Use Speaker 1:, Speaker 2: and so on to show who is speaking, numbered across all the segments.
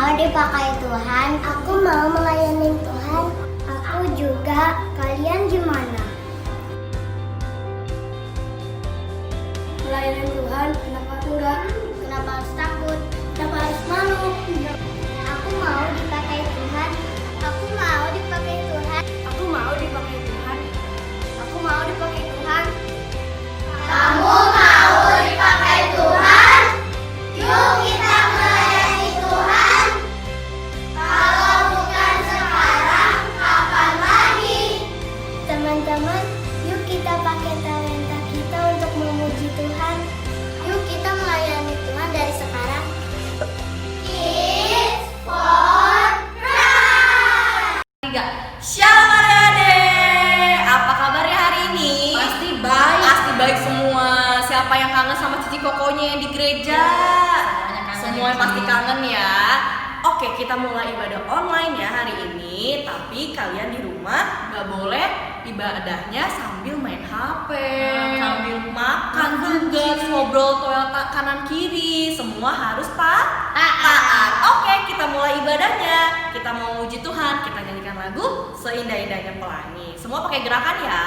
Speaker 1: mau dipakai Tuhan. Aku mau melayani Tuhan. Aku juga. Kalian gimana? Melayani Tuhan, kenapa enggak? Kenapa harus takut? Kenapa harus malu? Aku mau dipakai Tuhan. Aku mau dipakai Tuhan. Aku mau dipakai Tuhan. Aku mau dipakai Tuhan. Kamu mau dipakai Tuhan? Yuk kita melayani Tuhan. Kalau bukan sekarang, kapan lagi? Teman-teman, yuk kita pakai talenta kita untuk memuji Tuhan. Yuk kita melayani Tuhan dari sekarang. It's for Christ.
Speaker 2: 3. Shalom adik-adik. Apa kabarnya hari ini?
Speaker 3: Pasti baik.
Speaker 2: Pasti baik semua. Siapa yang kangen sama Cici Kokonya yang di gereja? Semuanya pasti kangen ya. Oke, kita mulai ibadah online ya hari ini. Tapi kalian di rumah gak boleh ibadahnya sambil main HP, sambil makan juga, ngobrol Toyota kanan kiri. Semua harus taat. Oke, kita mulai ibadahnya. Kita mau muji Tuhan. Kita nyanyikan lagu Seindah-indahnya Pelangi. Semua pakai gerakan ya.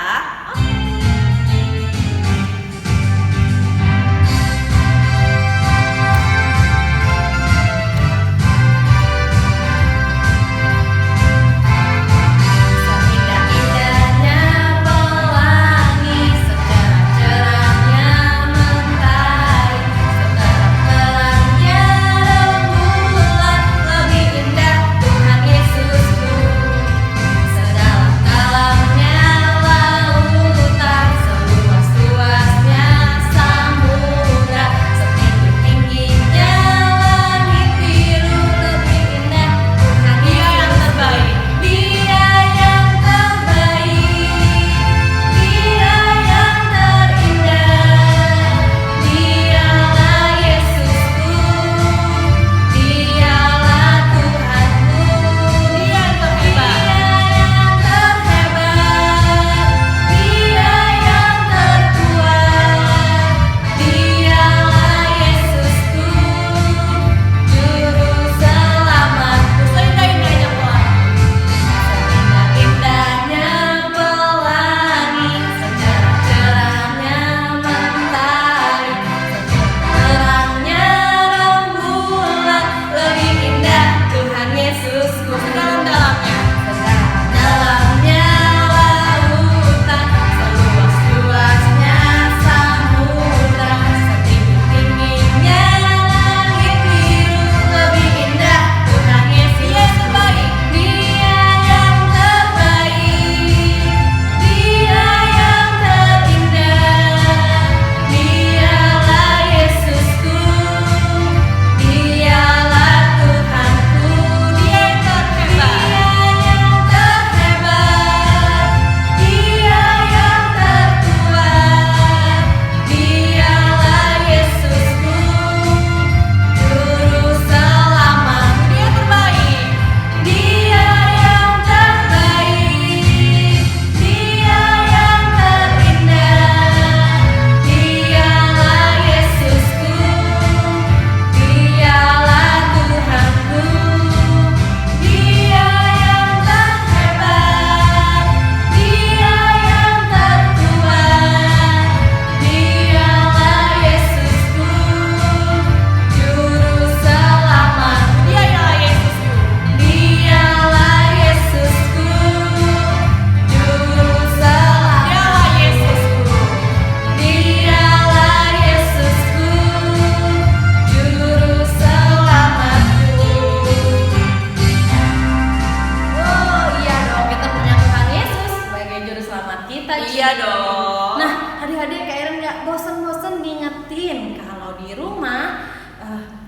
Speaker 2: Iya dong.
Speaker 3: Nah, adik-adik kayak Eren nggak bosen-bosen diingetin kalau di rumah,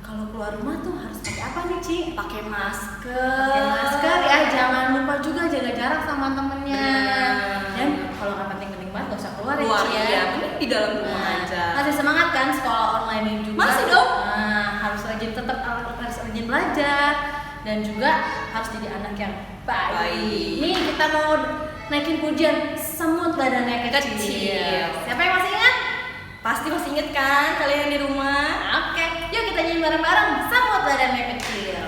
Speaker 3: kalau keluar rumah tuh harus pakai apa nih, Ci?
Speaker 2: Pakai masker.
Speaker 3: Pakai masker ya, jangan lupa juga jaga jarak sama temennya. Dan kalau nggak penting-penting banget nggak usah keluar ya, Ci ya.
Speaker 2: Iya, mending di dalam rumah aja.
Speaker 3: Masih semangat kan sekolah online ini juga?
Speaker 2: Masih dong.
Speaker 3: Nah, harus rajin belajar dan juga harus jadi anak yang baik. Nih kita mau naikin pujian semut badannya kecil. Siapa yang masih ingat?
Speaker 2: Pasti masih inget kan kalian yang di rumah?
Speaker 3: Oke, yuk kita nyanyi bareng-bareng semut badannya kecil.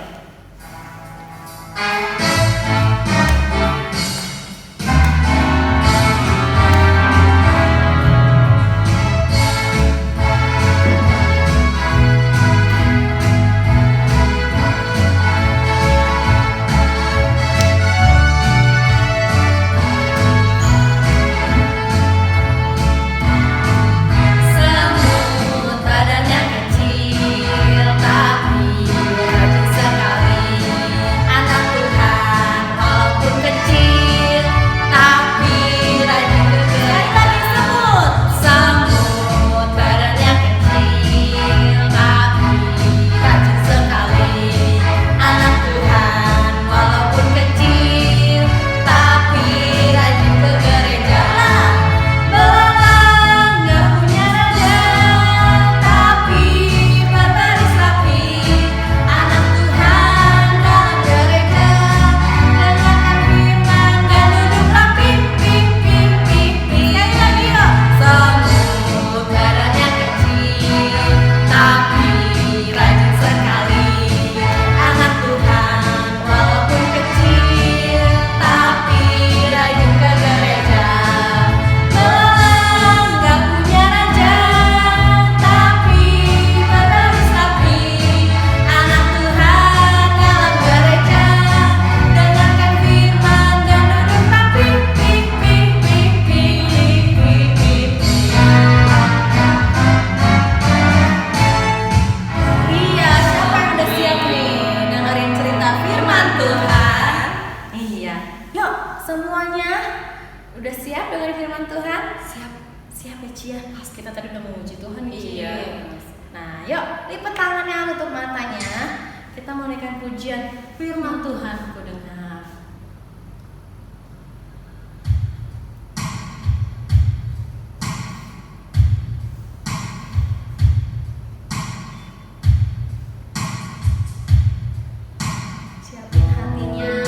Speaker 3: Udah siap dengan firman Tuhan?
Speaker 2: Siap ya Cia.
Speaker 3: Pas kita tadi udah memuji Tuhan nih.
Speaker 2: Iya.
Speaker 3: Nah, yuk lipat tangannya, tutup matanya. Kita mau naikkan pujian firman Tuhan ku dengar. Siapin hatinya.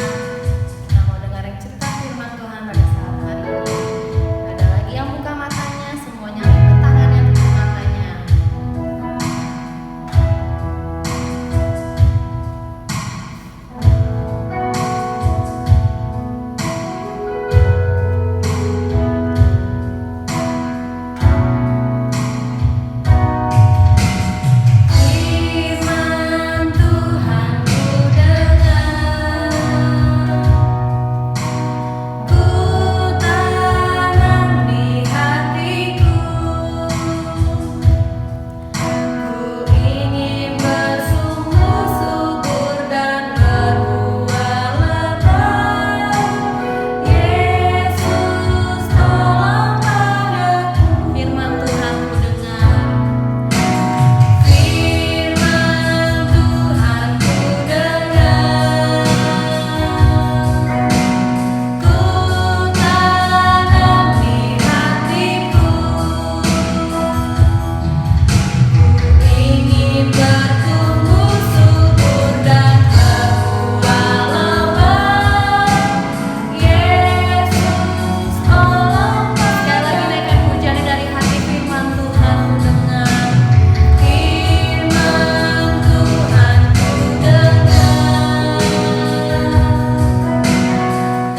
Speaker 3: Kita mau dengerin cerita firman Tuhan pada saat hari ini. Ada lagi yang buka matanya, semuanya lipat tangannya, tutup matanya. Firman Tuhan ku dengar, ku tanam di hatiku, ku ingin bersungguh subur dan berbuah lebat. Yesus tolong padaku. Firman Tuhan ku dengar. Firman Tuhan ku dengar, ku tanam di hatiku, ku ingin bertumbuh subur dan berbuah lebat. Yesus tolong. Sekali lagi naikkan pujian dari hati. Firman Tuhan ku dengar. Firman Tuhan ku dengar,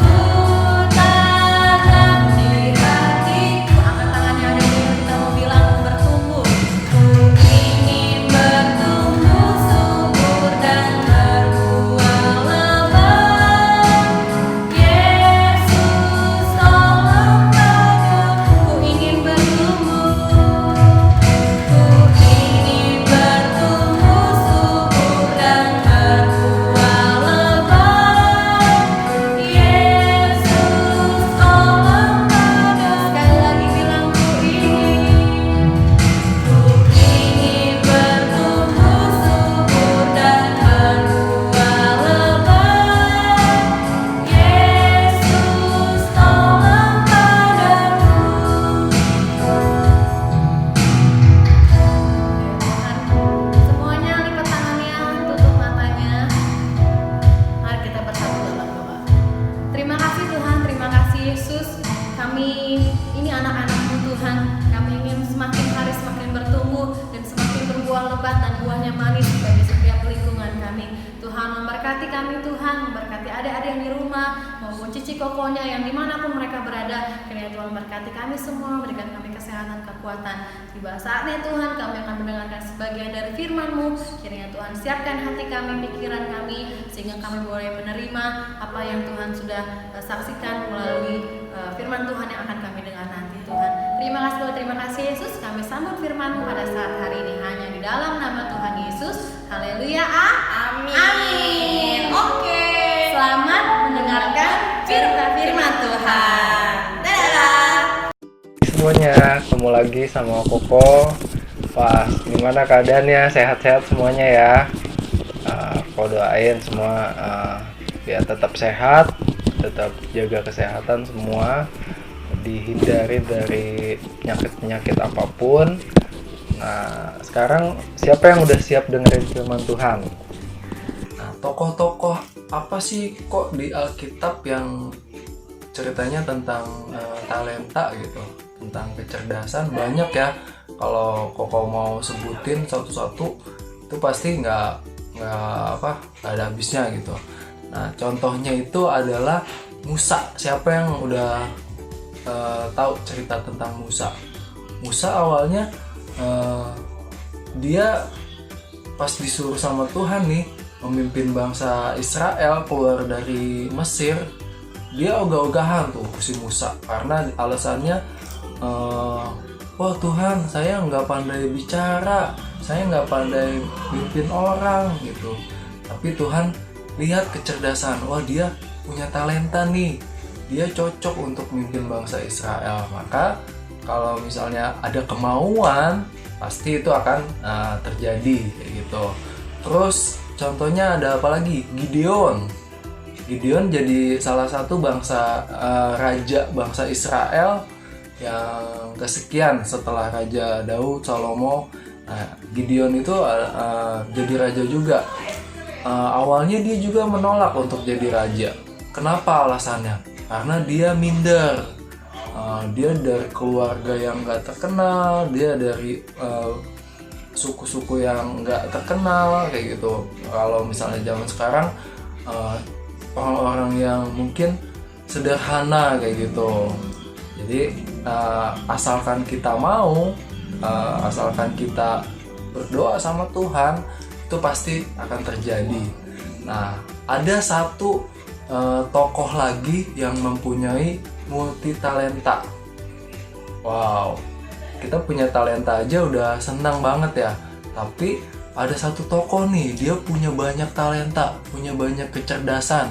Speaker 3: ku tanam di hatiku. Angkat tangannya ada di kita mau bilang bertumbuh. Ku ingin bertumbuh subur dan berbuah lebat. Yesus tolong padaku. Ku ingin bertumbuh. Ku ingin bertumbuh subur dan berbuah lebat. Yesus tolong padaku. Sekali lagi bilang ku ingin bertumbuh subur dan berbuah lebat. Yesus tolong padaku. Semuanya lipat tangannya, tutup matanya. Mari kita bersatu dalam doa. Terima kasih Tuhan, terima kasih Yesus. Kami ini anak-anak-Mu Tuhan. Kami ingin semakin hari semakin bertumbuh dan semakin berbuah lebat dan buahnya manis bagi setiap lingkungan kami. Tuhan, memberkati Berkati kami Tuhan, berkati adik-adik yang di rumah maupun cici kokonya yang dimanapun mereka berada. Kiranya Tuhan berkati kami semua, berikan kami kesehatan, kekuatan. Tiba saatnya Tuhan kami akan mendengarkan sebagian dari firman-Mu. Kiranya Tuhan siapkan hati kami, pikiran kami, sehingga kami boleh menerima apa yang Tuhan sudah saksikan melalui firman Tuhan yang akan kami dengar nanti Tuhan. Terima kasih Yesus. Kami sambut firman-Mu pada saat hari ini hanya di dalam nama Tuhan Yesus. Haleluya. Amin.
Speaker 2: Oke.
Speaker 3: Selamat mendengarkan firman Tuhan. Dadah.
Speaker 4: Semuanya, ketemu lagi sama Koko. Wah, gimana keadaannya? Sehat-sehat semuanya ya. Kau doain semua biar tetap sehat, tetap jaga kesehatan semua, dihindari dari penyakit-penyakit apapun. Nah, sekarang siapa yang udah siap dengerin firman Tuhan? Nah, tokoh-tokoh apa sih kok di Alkitab yang ceritanya tentang talenta gitu, tentang kecerdasan? Banyak ya. Kalau Koko mau sebutin satu-satu itu pasti nggak ada habisnya gitu. Nah, contohnya itu adalah Musa. Siapa yang udah tahu cerita tentang Musa? Musa awalnya dia pas disuruh sama Tuhan nih memimpin bangsa Israel keluar dari Mesir, dia ogah-ogahan tuh si Musa karena alasannya wah Tuhan, saya nggak pandai bicara, saya nggak pandai mimpin orang gitu. Tapi Tuhan lihat kecerdasan, wah dia punya talenta nih, dia cocok untuk memimpin bangsa Israel. Maka kalau misalnya ada kemauan, pasti itu akan terjadi kayak gitu. Terus contohnya ada apa lagi? Gideon jadi salah satu raja bangsa Israel yang kesekian setelah Raja Daud, Salomo. Nah, Gideon itu jadi raja juga. Awalnya dia juga menolak untuk jadi raja. Kenapa alasannya? Karena dia minder. Dia dari keluarga yang gak terkenal, dia dari suku-suku yang gak terkenal kayak gitu. Kalau misalnya zaman sekarang orang-orang yang mungkin sederhana kayak gitu. Jadi asalkan kita mau, asalkan kita berdoa sama Tuhan, itu pasti akan terjadi. Nah, ada satu tokoh lagi yang mempunyai multi talenta. Wow, kita punya talenta aja udah senang banget ya. Tapi ada satu tokoh nih, dia punya banyak talenta, punya banyak kecerdasan.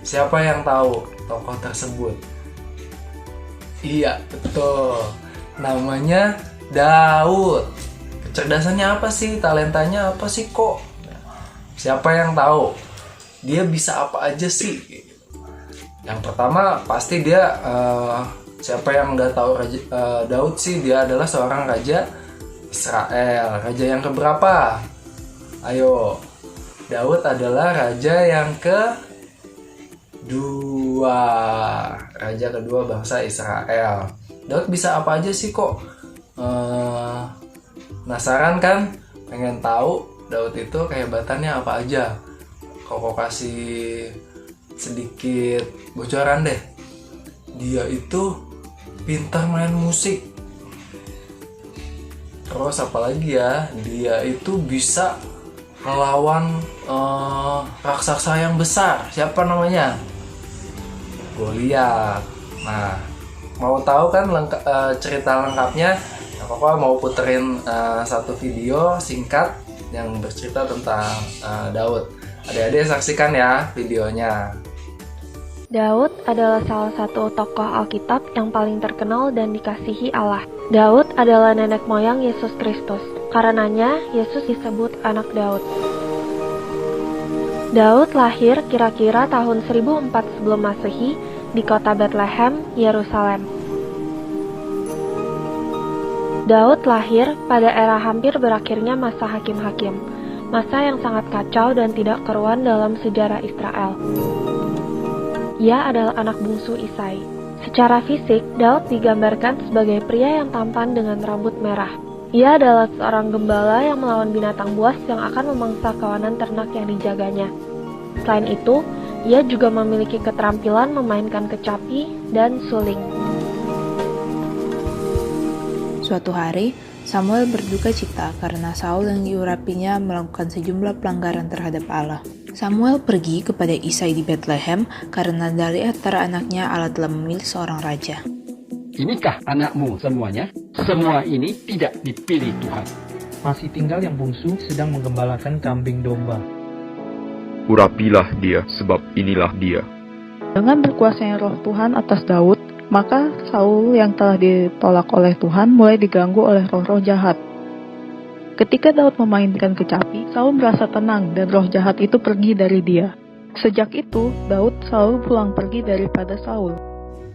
Speaker 4: Siapa yang tahu tokoh tersebut? Iya, betul. Namanya Daud. Kecerdasannya apa sih? Talentanya apa sih kok? Siapa yang tahu? Dia bisa apa aja sih? Yang pertama pasti dia siapa yang nggak tahu Daud sih, dia adalah seorang raja Israel. Raja yang keberapa? Ayo. Daud adalah raja yang kedua, raja kedua bangsa Israel. Daud bisa apa aja sih kok? Penasaran kan? Pengen tahu Daud itu kehebatannya apa aja? Kok kasih sedikit bocoran deh. Dia itu pintar main musik. Terus apalagi ya? Dia itu bisa melawan raksasa yang besar. Siapa namanya? Goliat. Nah, mau tahu kan cerita lengkapnya? Pokoknya mau puterin satu video singkat yang bercerita tentang Daud. Adik-adik saksikan ya videonya.
Speaker 5: Daud adalah salah satu tokoh Alkitab yang paling terkenal dan dikasihi Allah. Daud adalah nenek moyang Yesus Kristus. Karenanya, Yesus disebut anak Daud. Daud lahir kira-kira tahun 1004 sebelum Masehi di kota Bethlehem, Yerusalem. Daud lahir pada era hampir berakhirnya masa hakim-hakim, masa yang sangat kacau dan tidak keruan dalam sejarah Israel. Ia adalah anak bungsu Isai. Secara fisik, Daud digambarkan sebagai pria yang tampan dengan rambut merah. Ia adalah seorang gembala yang melawan binatang buas yang akan memangsa kawanan ternak yang dijaganya. Selain itu, ia juga memiliki keterampilan memainkan kecapi dan suling.
Speaker 6: Suatu hari, Samuel berduka cita karena Saul yang diurapinya melakukan sejumlah pelanggaran terhadap Allah. Samuel pergi kepada Isai di Bethlehem karena dari antara anaknya Allah telah memilih seorang raja.
Speaker 7: Inikah anakmu semuanya? Semua ini tidak dipilih Tuhan.
Speaker 8: Masih tinggal yang bungsu sedang menggembalakan kambing domba.
Speaker 9: Urapilah dia, sebab inilah dia.
Speaker 10: Dengan berkuasanya roh Tuhan atas Daud, maka Saul yang telah ditolak oleh Tuhan mulai diganggu oleh roh-roh jahat. Ketika Daud memainkan kecapi, Saul merasa tenang dan roh jahat itu pergi dari dia. Sejak itu, Daud selalu pulang pergi daripada Saul.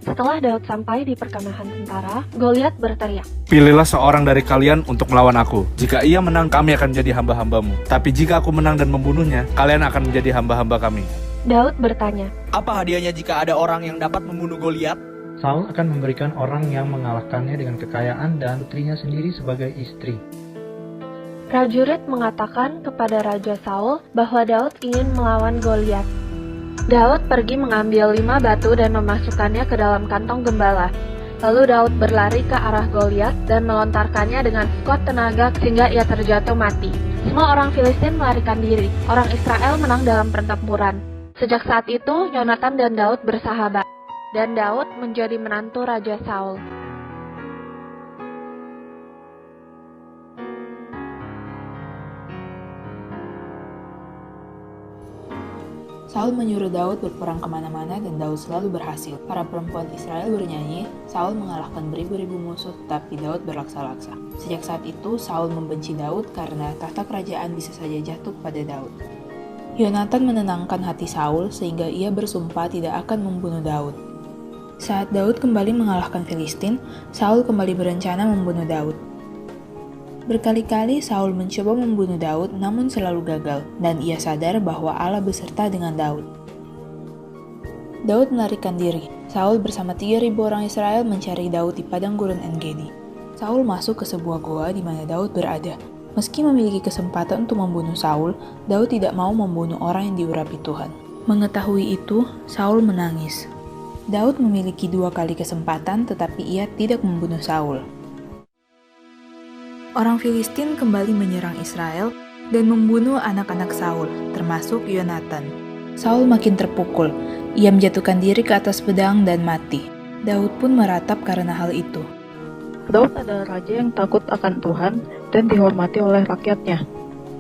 Speaker 5: Setelah Daud sampai di perkemahan tentara, Goliat berteriak,
Speaker 11: "Pilihlah seorang dari kalian untuk melawan aku. Jika ia menang, kami akan menjadi hamba-hambamu. Tapi jika aku menang dan membunuhnya, kalian akan menjadi hamba-hamba kami."
Speaker 5: Daud bertanya,
Speaker 12: "Apa hadiahnya jika ada orang yang dapat membunuh Goliat?"
Speaker 8: Saul akan memberikan orang yang mengalahkannya dengan kekayaan dan putrinya sendiri sebagai istri.
Speaker 5: Prajurit mengatakan kepada Raja Saul bahwa Daud ingin melawan Goliat. Daud pergi mengambil 5 batu dan memasukkannya ke dalam kantong gembala. Lalu Daud berlari ke arah Goliat dan melontarkannya dengan sekuat tenaga sehingga ia terjatuh mati. Semua orang Filistin melarikan diri. Orang Israel menang dalam pertempuran. Sejak saat itu, Yonatan dan Daud bersahabat. Dan Daud menjadi menantu Raja Saul.
Speaker 6: Saul menyuruh Daud berperang kemana-mana dan Daud selalu berhasil. Para perempuan Israel bernyanyi, Saul mengalahkan beribu-ribu musuh tetapi Daud berlaksa-laksa. Sejak saat itu, Saul membenci Daud karena tahta kerajaan bisa saja jatuh pada Daud. Yonatan menenangkan hati Saul sehingga ia bersumpah tidak akan membunuh Daud. Saat Daud kembali mengalahkan Filistin, Saul kembali berencana membunuh Daud. Berkali-kali Saul mencoba membunuh Daud namun selalu gagal, dan ia sadar bahwa Allah beserta dengan Daud. Daud melarikan diri. Saul bersama 3.000 orang Israel mencari Daud di padang gurun En-Gedi. Saul masuk ke sebuah goa di mana Daud berada. Meski memiliki kesempatan untuk membunuh Saul, Daud tidak mau membunuh orang yang diurapi Tuhan. Mengetahui itu, Saul menangis. Daud memiliki 2 kali kesempatan tetapi ia tidak membunuh Saul. Orang Filistin kembali menyerang Israel dan membunuh anak-anak Saul, termasuk Yonatan. Saul makin terpukul. Ia menjatuhkan diri ke atas pedang dan mati. Daud pun meratap karena hal itu.
Speaker 10: Daud adalah raja yang takut akan Tuhan dan dihormati oleh rakyatnya.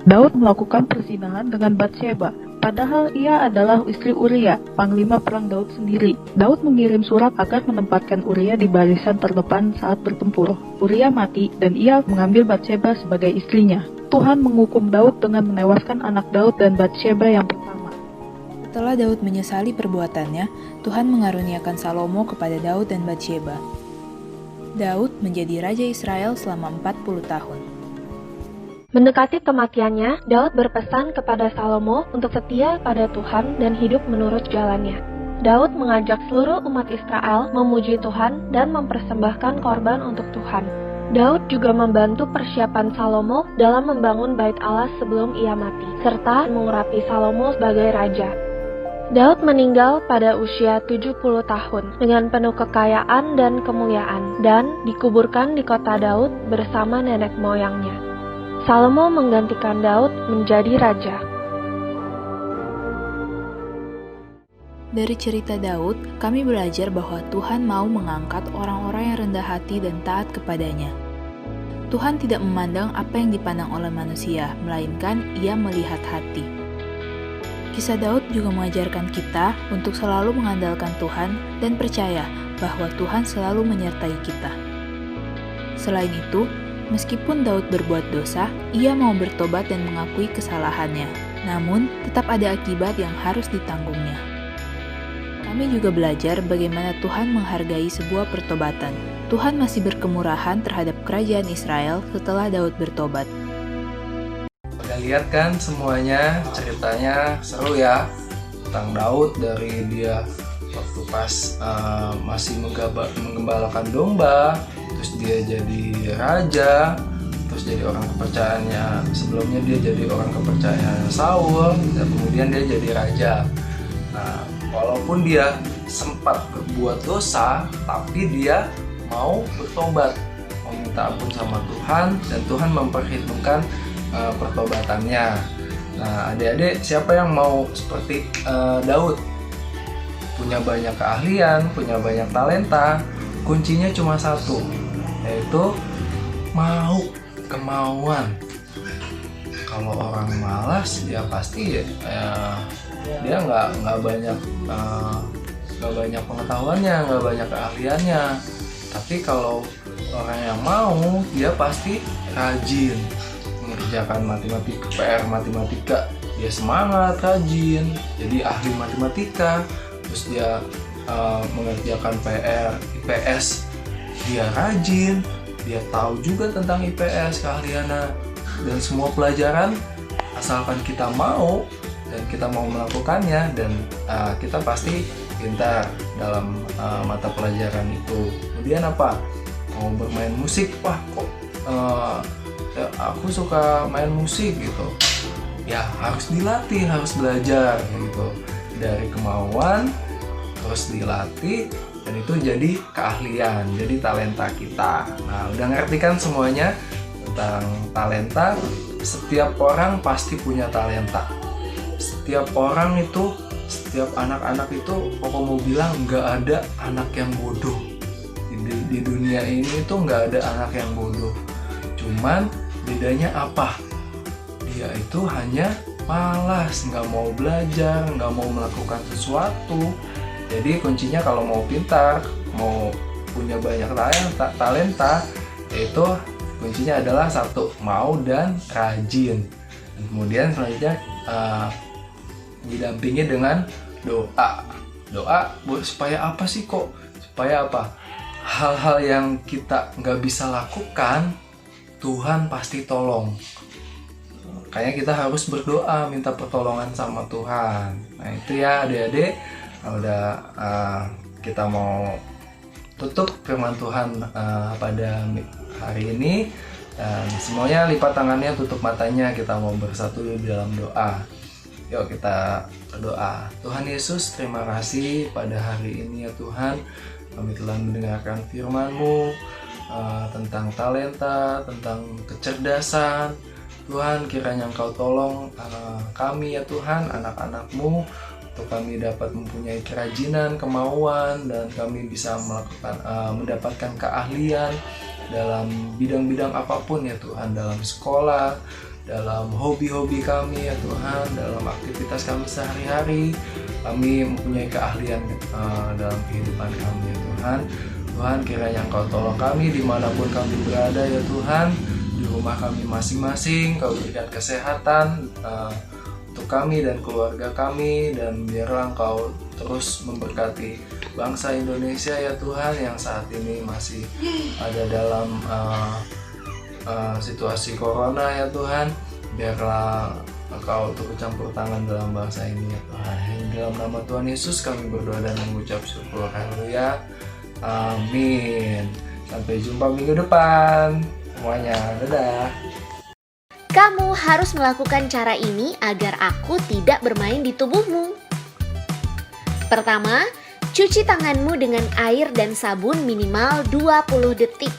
Speaker 10: Daud melakukan perzinahan dengan Batsheba, padahal ia adalah istri Uria, panglima perang Daud sendiri. Daud mengirim surat agar menempatkan Uria di barisan terdepan saat bertempur. Uria mati dan ia mengambil Batsheba sebagai istrinya. Tuhan menghukum Daud dengan menewaskan anak Daud dan Batsheba yang pertama.
Speaker 6: Setelah Daud menyesali perbuatannya, Tuhan mengaruniakan Salomo kepada Daud dan Batsheba. Daud menjadi raja Israel selama 40 tahun.
Speaker 5: Mendekati kematiannya, Daud berpesan kepada Salomo untuk setia pada Tuhan dan hidup menurut jalannya. Daud mengajak seluruh umat Israel memuji Tuhan dan mempersembahkan korban untuk Tuhan. Daud juga membantu persiapan Salomo dalam membangun bait Allah sebelum ia mati, serta mengurapi Salomo sebagai raja. Daud meninggal pada usia 70 tahun dengan penuh kekayaan dan kemuliaan, dan dikuburkan di kota Daud bersama nenek moyangnya. Salomo menggantikan Daud menjadi raja.
Speaker 6: Dari cerita Daud, kami belajar bahwa Tuhan mau mengangkat orang-orang yang rendah hati dan taat kepadanya. Tuhan tidak memandang apa yang dipandang oleh manusia, melainkan Ia melihat hati. Kisah Daud juga mengajarkan kita untuk selalu mengandalkan Tuhan dan percaya bahwa Tuhan selalu menyertai kita. Selain itu, meskipun Daud berbuat dosa, ia mau bertobat dan mengakui kesalahannya. Namun, tetap ada akibat yang harus ditanggungnya. Kami juga belajar bagaimana Tuhan menghargai sebuah pertobatan. Tuhan masih berkemurahan terhadap kerajaan Israel setelah Daud bertobat.
Speaker 4: Udah lihat kan semuanya, ceritanya seru ya. Tentang Daud dari dia waktu pas masih menggembalakan domba, terus dia jadi raja, terus jadi orang kepercayaannya. Sebelumnya dia jadi orang kepercayaan Saul, dan kemudian dia jadi raja. Nah, walaupun dia sempat berbuat dosa, tapi dia mau bertobat, meminta ampun sama Tuhan, dan Tuhan memperhitungkan pertobatannya. Nah, adik-adik, siapa yang mau seperti Daud? Punya banyak keahlian, punya banyak talenta, kuncinya cuma satu, yaitu kemauan. Kalau orang malas, dia pasti dia nggak banyak pengetahuannya, nggak banyak keahliannya. Tapi kalau orang yang mau, dia pasti rajin mengerjakan matematika, PR matematika, dia semangat, rajin, jadi ahli matematika. Terus dia mengerjakan PR IPS, dia rajin, dia tahu juga tentang IPS, keahliannya, dan semua pelajaran, asalkan kita mau dan kita mau melakukannya, dan kita pasti pintar dalam mata pelajaran itu. Kemudian apa? Mau bermain musik, wah kok aku suka main musik gitu. Ya harus dilatih, harus belajar gitu. Dari kemauan, terus dilatih, dan itu jadi keahlian, jadi talenta kita. Nah, udah ngerti kan semuanya tentang talenta? Setiap orang pasti punya talenta. Setiap orang itu, setiap anak-anak itu, pokok mau bilang nggak ada anak yang bodoh. Di dunia ini tuh nggak ada anak yang bodoh. Cuman bedanya apa? Dia itu hanya malas, nggak mau belajar, nggak mau melakukan sesuatu. Jadi kuncinya kalau mau pintar, mau punya banyak talenta, yaitu kuncinya adalah satu, mau dan rajin. Dan kemudian selanjutnya didampingi dengan doa. Doa supaya apa sih kok? Supaya apa? Hal-hal yang kita nggak bisa lakukan, Tuhan pasti tolong. Kayaknya kita harus berdoa, minta pertolongan sama Tuhan. Nah itu ya adik-adik, udah kita mau tutup firman Tuhan pada hari ini. Dan semuanya lipat tangannya, tutup matanya, kita mau bersatu di dalam doa. Yuk kita berdoa. Tuhan Yesus, terima kasih pada hari ini ya Tuhan, kami telah mendengarkan firman-Mu tentang talenta, tentang kecerdasan. Tuhan, kiranya Engkau tolong kami ya Tuhan, anak-anak-Mu, untuk kami dapat mempunyai kerajinan, kemauan, dan kami bisa mendapatkan keahlian dalam bidang-bidang apapun ya Tuhan, dalam sekolah, dalam hobi-hobi kami ya Tuhan, dalam aktivitas kami sehari-hari. Kami mempunyai keahlian dalam kehidupan kami ya Tuhan. Tuhan, kiranya Engkau tolong kami dimanapun kami berada ya Tuhan, di rumah kami masing-masing. Kau berikan kesehatan untuk kami dan keluarga kami, dan biarlah Engkau terus memberkati bangsa Indonesia ya Tuhan, yang saat ini masih ada dalam situasi corona ya Tuhan. Biarlah Engkau turut campur tangan dalam bangsa ini ya Tuhan. Dalam nama Tuhan Yesus kami berdoa dan mengucap syukur. Haleluya. Amin. Sampai jumpa minggu depan semuanya. Dadah.
Speaker 13: Kamu harus melakukan cara ini agar aku tidak bermain di tubuhmu. Pertama, cuci tanganmu dengan air dan sabun minimal 20 detik.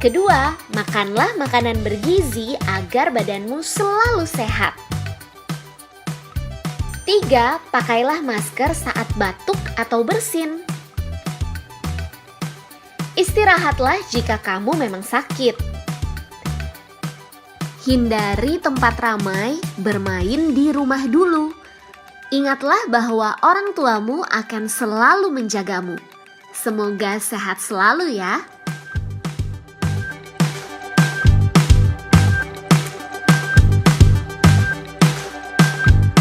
Speaker 13: Kedua, makanlah makanan bergizi agar badanmu selalu sehat. 3. Pakailah masker saat batuk atau bersin. Istirahatlah jika kamu memang sakit. Hindari tempat ramai, bermain di rumah dulu. Ingatlah bahwa orang tuamu akan selalu menjagamu. Semoga sehat selalu ya.